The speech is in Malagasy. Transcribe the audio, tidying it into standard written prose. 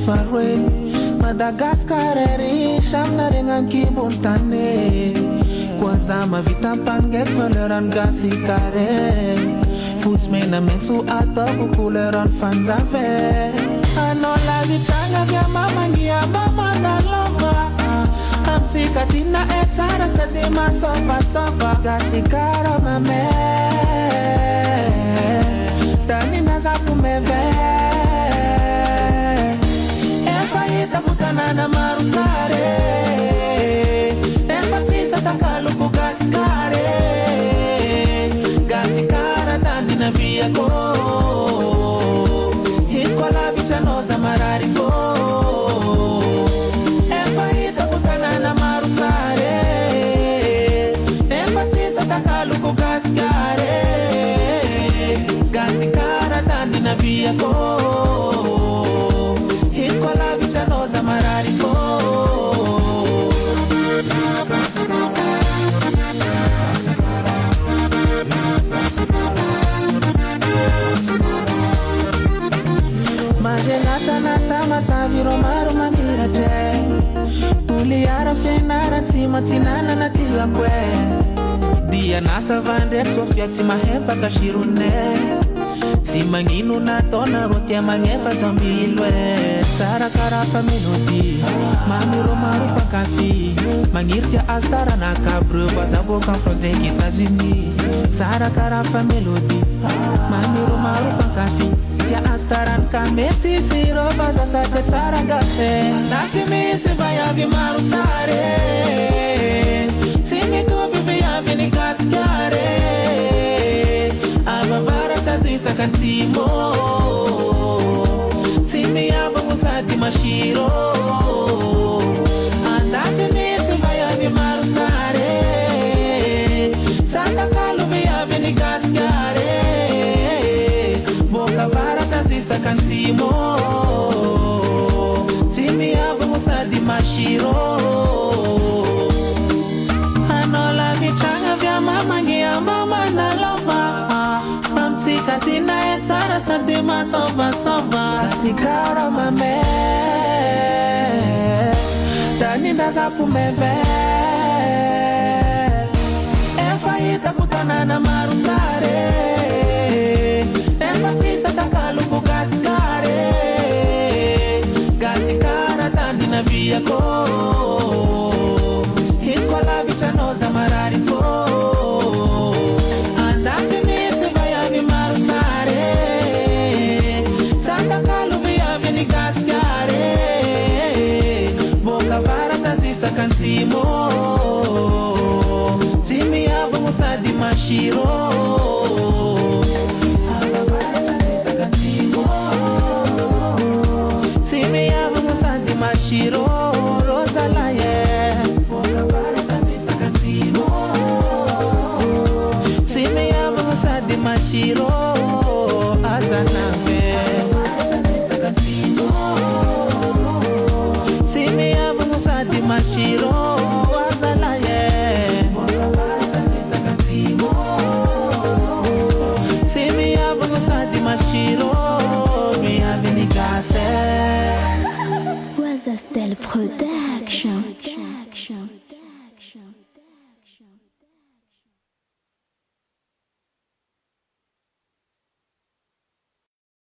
faroe Madagascar ry samina regnankibony tany koa mavita mpangeky valeurany gasikare fotsy mena maitso ataoko couleurany fanjave anao lavitragna via mamangia mamadalova amsikatina e tsara sady masovasova gasikara mame tany nazapo meve efa hitako tanàna maro sare efa tsisa takaloko gasikare gasikara tany naviako izy koa lavitranao za marary fô efa hitako tanàna maro sare efa tsisa takaloko gasikare gasikara tany naviako izy koa lavitranao za marary fô mataviro maro maniratre tuliara fiainara tsy matsinanana tiako dia nasa vandreky sofia tsy mahempaka sirone tsy magnino nataona ro tia magnefa jambilo tsara karafa melody mamiro maro mpakafy magniry azo taranakabreu vazaboka frodreky États-Unis tsara karafa melody mamiro maro mpakafy tia azo taranaka mety siro vaza satria tsara gase lafy misy vayavy maro tsare tsy mitovy viavy ny gasikare avavaratsa zisaka antsimo tsy miavagno sady mashiro andafy misy vayavy maro tsare satakalo viavy ny gasikare boka varatsa zisaka antsimo tsy miavagno sady mashiro anao lavitragna via mamangia mamanalova amtsikatina e tsara sady masovasova gasikara mame tany ndazapo meve efa hitako tanàna maro tsare efa tsisa takaloko gasikare gasikara tany naviako izy koa lavitranao za marary fô andafy misy vayavy maro tsare satakalo viavy ny gasikare boka varatsa zisaka antsimo tsy miavagno sady mashiro tsy miavagno sady mashiro rosalaye boka varatsa zisaka antsimo tsy miavagno sady mashiro azanave tsy miavagno sady mashiro azalaye boka varatsa zisaka antsimo tsy miavagno sady mashiro viavy ny gase Was a Style Production.